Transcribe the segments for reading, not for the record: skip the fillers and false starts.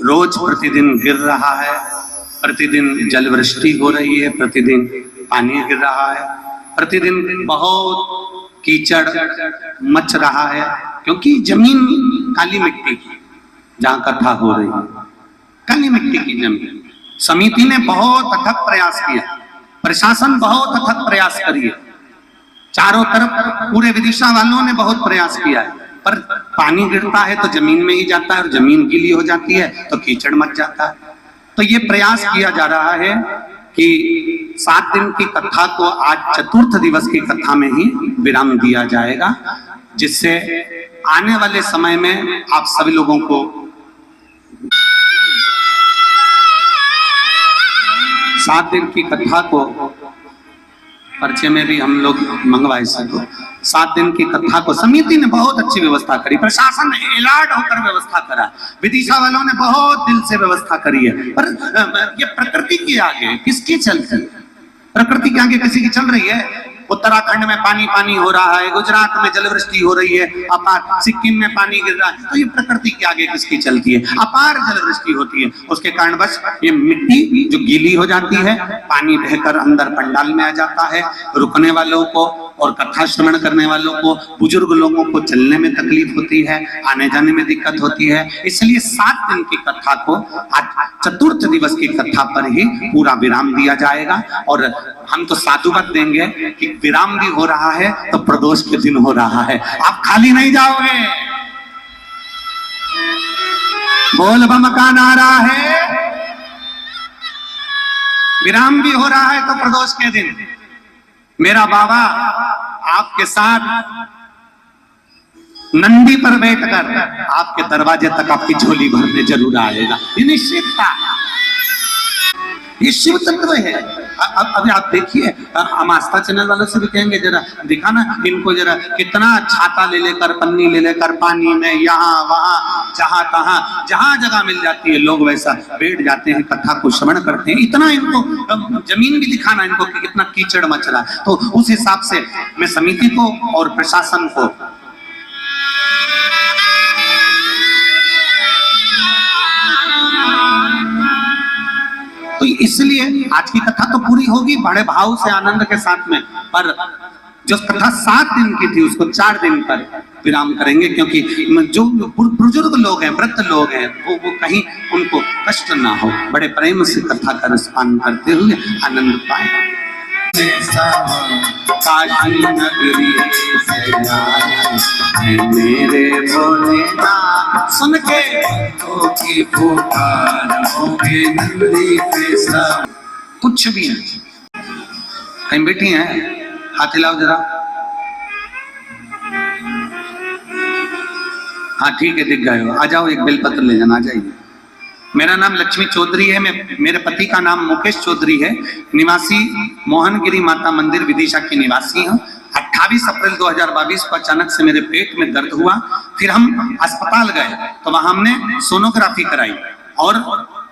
रोज प्रतिदिन गिर रहा है, प्रतिदिन जलवृष्टि हो रही है, प्रतिदिन पानी गिर रहा है, प्रतिदिन बहुत कीचड़ मच रहा है, क्योंकि जमीन काली मिट्टी की जहां कथा हो रही है, काली मिट्टी की जमीन। समिति ने बहुत अथक प्रयास किया, प्रशासन बहुत अथक प्रयास करिए, चारों तरफ पूरे विदिशा वालों ने बहुत प्रयास किया है, पर पानी गिरता है तो जमीन में ही जाता है और जमीन गीली हो जाती है तो कीचड़ मच जाता है। तो ये प्रयास किया जा रहा है कि 7 दिन की कथा को आज चतुर्थ दिवस की कथा में ही विराम दिया जाएगा, जिससे आने वाले समय में आप सभी लोगों को 7 दिन की कथा को पर्चे में भी हम लोग मंगवाए सको। 7 दिन की कथा को समिति ने बहुत अच्छी व्यवस्था करी, प्रशासन ने एलार्ट होकर व्यवस्था करा, विदिशा वालों ने बहुत दिल से व्यवस्था करी है। पर ये प्रकृति के आगे किसकी चलती है? प्रकृति के आगे किसी की चल रही है? उत्तराखंड में पानी पानी हो रहा है, गुजरात में जलवृष्टि हो रही है अपार, सिक्किम में पानी गिर रहा है, तो ये प्रकृति के आगे किसकी चलती है? अपार जलवृष्टि होती है, उसके कारण बस ये मिट्टी जो गीली हो जाती है, पानी बहकर अंदर पंडाल में आ जाता है, रुकने वालों को और कथा श्रवण करने वालों को, बुजुर्ग लोगों को चलने में तकलीफ होती है, आने जाने में दिक्कत होती है। इसलिए 7 दिन की कथा को आज चतुर्थ दिवस की कथा पर ही पूरा विराम दिया जाएगा। और हम तो साधुवाद देंगे कि विराम भी हो रहा है तो प्रदोष के दिन हो रहा है, आप खाली नहीं जाओगे। बोल बम का नारा है, विराम भी हो रहा है तो प्रदोष के दिन मेरा बाबा आपके साथ नंदी पर बैठकर आपके दरवाजे तक आपकी झोली भरने जरूर आएगा, ये निश्चित था। ये शिव तत्व है। अभी आप देखिए, हम आस्था चैनल वालों से भी कहेंगे जरा दिखाना इनको, जरा कितना छाता ले लेकर, पन्नी ले लेकर पानी में यहाँ वहां जहां तहां जहां जगह मिल जाती है लोग वैसा बैठ जाते हैं, कथा को श्रवण करते हैं। इतना इनको जमीन भी दिखाना इनको कि कितना कीचड़ मच रहा है। तो उस हिसाब से मैं समिति को और प्रशासन को तो इसलिए आज की कथा तो पूरी होगी बड़े भाव से, आनंद के साथ में, पर जो कथा 7 दिन की थी उसको 4 दिन पर विराम करेंगे, क्योंकि जो बुजुर्ग लोग हैं, वृद्ध लोग हैं, वो कहीं उनको कष्ट ना हो, बड़े प्रेम से कथा का रसपान करते हुए आनंद पाए। काशी नगरी से मेरे भोलेनाथ सुन के तो की पुकार होगे नगरी पे सब। कुछ भी नहीं, कहीं बैठी हैं, हाथ हिलाओ जरा। हाँ ठीक है, दिख गए हो, आ जाओ, एक बेलपत्र ले जाना, आ जाइए। मेरा नाम लक्ष्मी चौधरी है, मेरे पति का नाम मुकेश चौधरी है, निवासी मोहनगिरी माता मंदिर विदिशा के निवासी हूँ। 28 अप्रैल 2022 को अचानक से मेरे पेट में दर्द हुआ, फिर हम अस्पताल गए तो वहां हमने सोनोग्राफी कराई और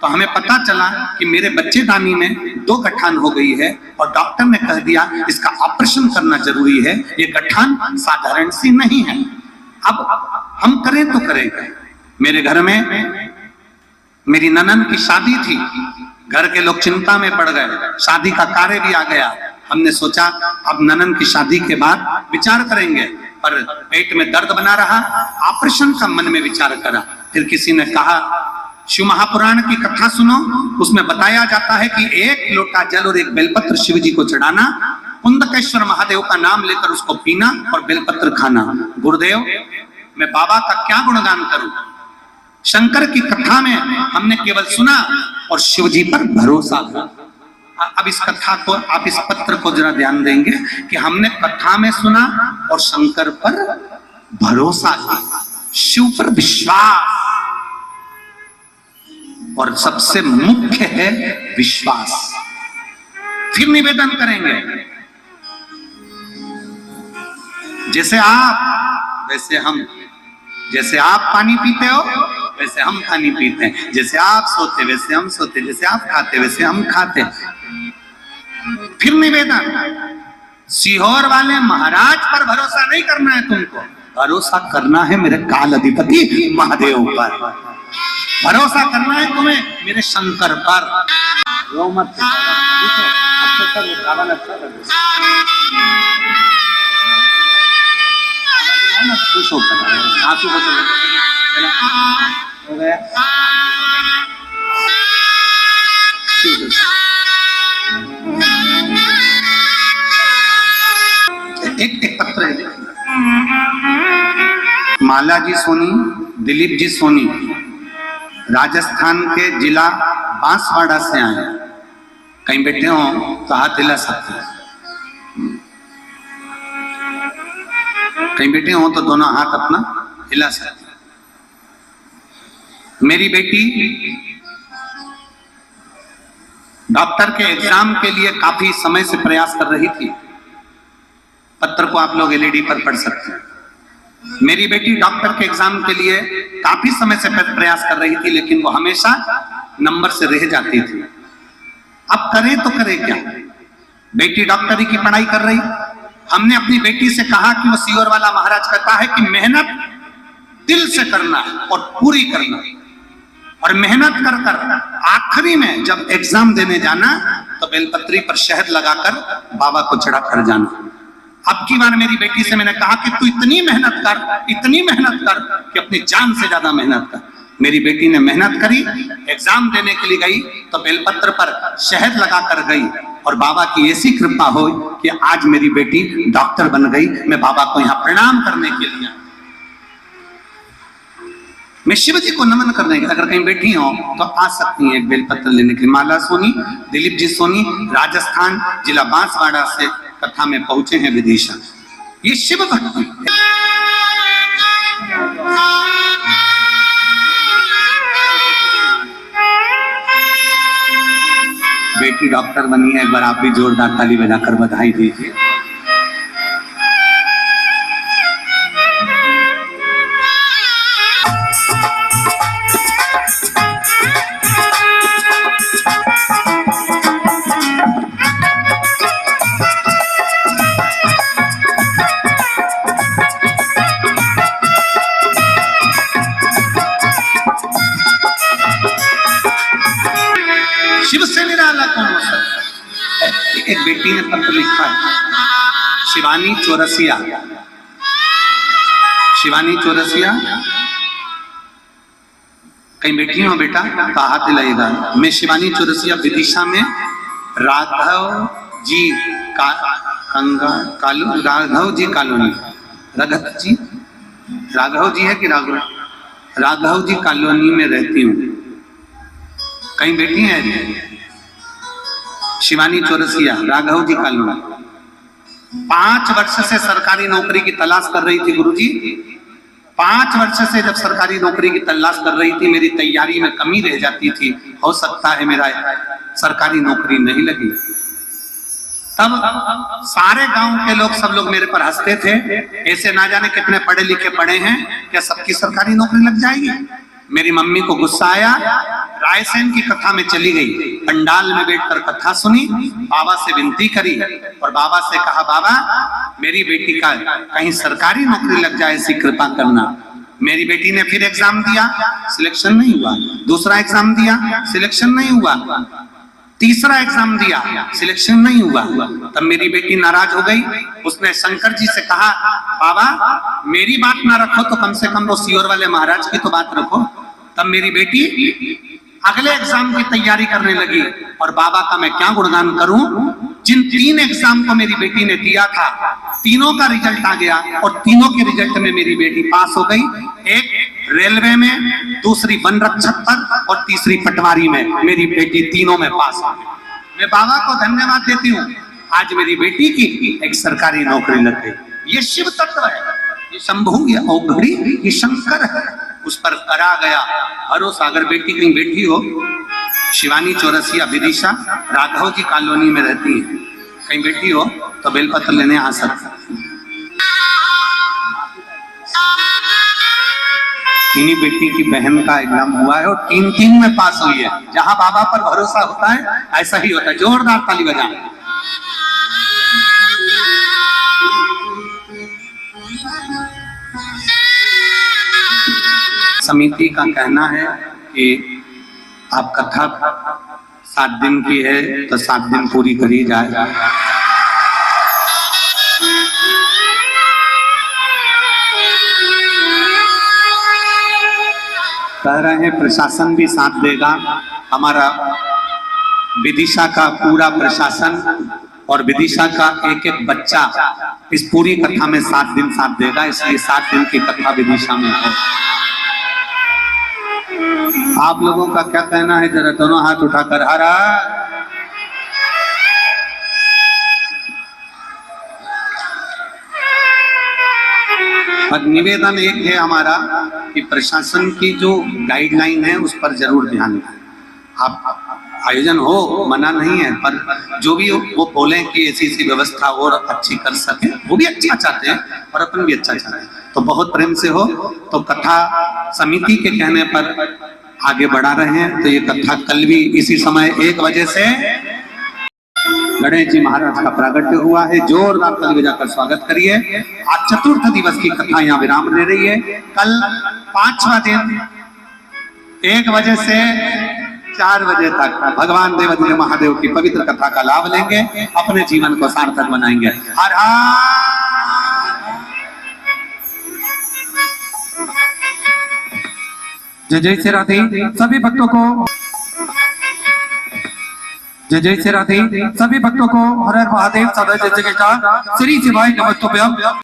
तो हमें पता चला कि मेरे बच्चेदानी में 2 गठान हो गई है और डॉक्टर ने कह दिया इसका ऑपरेशन करना जरूरी है, ये गठान साधारण सी नहीं है। अब हम करें तो करें क्या? मेरे घर में मेरी ननद की शादी थी, घर के लोग चिंता में पड़ गए, शादी का कार्य भी आ गया। हमने सोचा अब ननद की शादी के बाद विचार करेंगे, पर पेट में दर्द बना रहा, ऑपरेशन का मन में विचार करा। फिर किसी ने कहा शिव महापुराण की कथा सुनो, उसमें बताया जाता है कि 1 लोटा जल और 1 बेलपत्र शिव जी को चढ़ाना, कुंदकेश्वर महादेव का नाम लेकर उसको पीना और बेलपत्र खाना। गुरुदेव, मैं बाबा का क्या गुणगान करूं? शंकर की कथा में हमने केवल सुना और शिव जी पर भरोसा। अब इस कथा को, आप इस पत्र को जरा ध्यान देंगे कि हमने कथा में सुना और शंकर पर भरोसा किया, शिव पर विश्वास, और सबसे मुख्य है विश्वास। फिर निवेदन करेंगे, जैसे आप वैसे हम, जैसे आप पानी पीते हो वैसे हम पानी पीते हैं, जैसे आप सोते वैसे हम सोते, जैसे आप खाते वैसे हम खाते। फिर निवेदन, सीहोर वाले महाराज पर भरोसा नहीं करना है तुमको, भरोसा करना है मेरे काल अधिपति महादेव पर। भरोसा करना है तुम्हें मेरे शंकर पर। रो मत, ठीक है? अच्छा सर, गाना अच्छा कर दो। खुश होकर आंसू को चलो हो गया। एक पत्र है, माला जी सोनी, दिलीप जी सोनी, राजस्थान के जिला बांसवाड़ा से आए। कहीं बैठे हो तो हाथ हिला सकते हैं, कहीं बैठे हो तो दोनों हाथ अपना हिला सकते हैं। मेरी बेटी डॉक्टर के एग्जाम के लिए काफी समय से प्रयास कर रही थी। पत्र को आप लोग एलईडी पर पढ़ सकते हैं। मेरी बेटी डॉक्टर के एग्जाम के लिए काफी समय से प्रयास कर रही थी, लेकिन वो हमेशा नंबर से रह जाती थी। अब करे तो करे क्या? बेटी डॉक्टरी की पढ़ाई कर रही। हमने अपनी बेटी से कहा कि वो सीहोर वाला महाराज कहता है कि मेहनत दिल से करना है और पूरी करना है, और मेहनत कर कर आखिरी में जब एग्जाम देने जाना तो बेलपत्री पर शहद लगाकर बाबा को चढ़ा कर जाना। अब की बार मेरी बेटी से मैंने कहा कि तू इतनी मेहनत कर कि अपनी जान से ज्यादा मेहनत कर। मेरी बेटी ने मेहनत करी, एग्जाम देने के लिए गई तो बेलपत्र पर शहद लगा कर गई, और बाबा की ऐसी कृपा हो कि आज मेरी बेटी डॉक्टर बन गई। मैं बाबा को यहाँ प्रणाम करने के लिए, मैं शिव जी को नमन करने के, अगर कहीं बैठी हो तो आ सकती हैं एक बेलपत्र लेने के लिए। माला सोनी, दिलीप जी सोनी, राजस्थान जिला बांसवाड़ा से कथा में पहुंचे हैं विदिशा। ये शिव भक्ति। बेटी डॉक्टर बनी है, एक बार आप भी जोरदार ताली बजाकर बधाई दीजिए। शिव से निराला कौन हो सकता है? एक बेटी ने पत्र लिखा है, शिवानी चौरसिया। शिवानी चौरसिया, कहीं बैठी हो बेटा तो हाथ हिलाइएगा। मैं शिवानी चौरसिया विदिशा में राघव जी राघव जी कॉलोनी, राघव जी है कि राघव जी कॉलोनी में रहती हूँ। कहीं बैठी है शिवानी चौरसिया, राघव जी कॉलोनी। 5 वर्ष से सरकारी नौकरी की तलाश कर रही थी गुरुजी। 5 वर्ष से जब सरकारी नौकरी की तलाश कर रही थी, मेरी तैयारी में कमी रह जाती थी, हो सकता है मेरा सरकारी नौकरी नहीं लगी। तब सारे गांव के लोग, सब लोग मेरे पर हंसते थे, ऐसे ना जाने कितने पढ़े लिखे पढ़े हैं, क्या सबकी सरकारी नौकरी लग जाएगी? मेरी मम्मी को गुस्सा आया, रायसेन की कथा में चली गई, पंडाल में बैठकर कथा सुनी, बाबा से विनती करी और बाबा से कहा, बाबा मेरी बेटी का कहीं सरकारी नौकरी लग जाए, ऐसी कृपा करना। मेरी बेटी ने फिर एग्जाम दिया, सिलेक्शन नहीं हुआ। दूसरा एग्जाम दिया, सिलेक्शन नहीं हुआ। तीसरा एग्जाम दिया, सिलेक्शन नहीं हुआ। तब मेरी बेटी नाराज हो गई। उसने शंकर जी से कहा, बाबा मेरी बात ना रखो तो कम से कम वो सीहोर वाले महाराज की तो बात रखो। तब मेरी बेटी अगले एग्जाम की तैयारी करने लगी, और बाबा का मैं क्या गुणगान करूं। जिन 3 एग्जाम को मेरी बेटी ने दिया था, तीनों का रिजल्ट आ गया, और तीनों के रिजल्ट में मेरी बेटी पास हो गई। एक रेलवे में, दूसरी वन रक्षक पर, और तीसरी पटवारी में। मेरी बेटी तीनों में पास हो गई। मैं बाबा को धन्यवाद देती हूँ, आज मेरी बेटी की एक सरकारी नौकरी लग गई। ये शिव तत्व है, ये शंभु, ये औघड़ी, ये शंकर है, उस पर करा गया भरोसा। अगर बेटी कहीं बैठी हो, शिवानी चौरसिया विदिशा, राघव जी कॉलोनी में रहती है, कहीं बैठी हो तो बेलपत्र लेने आ सकता। इन्हीं बेटी की बहन का एग्जाम हुआ है और 3 में पास हुई है। जहां बाबा पर भरोसा होता है ऐसा ही होता है। जोरदार ताली बजा। समिति का कहना है कि आप कथा 7 दिन की है तो 7 दिन पूरी करी जाए। कह रहे हैं प्रशासन भी साथ देगा, हमारा विदिशा का पूरा प्रशासन और विदिशा का एक एक बच्चा इस पूरी कथा में 7 दिन साथ देगा, इसलिए 7 दिन की कथा विदिशा में है। आप लोगों का क्या कहना है, जरा दोनों हाथ उठाकर हरा। और निवेदन एक है हमारा कि प्रशासन की जो गाइडलाइन है उस पर जरूर ध्यान दें। आप आयोजन हो, मना नहीं है, पर जो भी वो बोलें कि ऐसी ऐसी व्यवस्था और अच्छी कर सके, वो भी अच्छा चाहते हैं और अपन भी अच्छा चाहते हैं, तो बहुत प्रेम से हो। तो कथा समिति के कहने पर आगे बढ़ा रहे हैं। तो ये कथा कल भी इसी समय 1 बजे से गणेश जी महाराज का प्रागट्य हुआ है। जोरदार ताली बजाकर स्वागत करिए। आज चतुर्थ दिवस की कथा यहाँ विराम ले रही है। कल 5वां दिन 1 बजे से 4 बजे तक भगवान देवाधिदेव महादेव की पवित्र कथा का लाभ लेंगे, अपने जीवन को सार्थक बनाएंगे। हर हर। जय जय श्री राधे। सभी भक्तों को जय जय श्री राधे। सभी भक्तों को हर हर महादेव सदा जय जय श्री शिवाय नमस्तुभ्यम।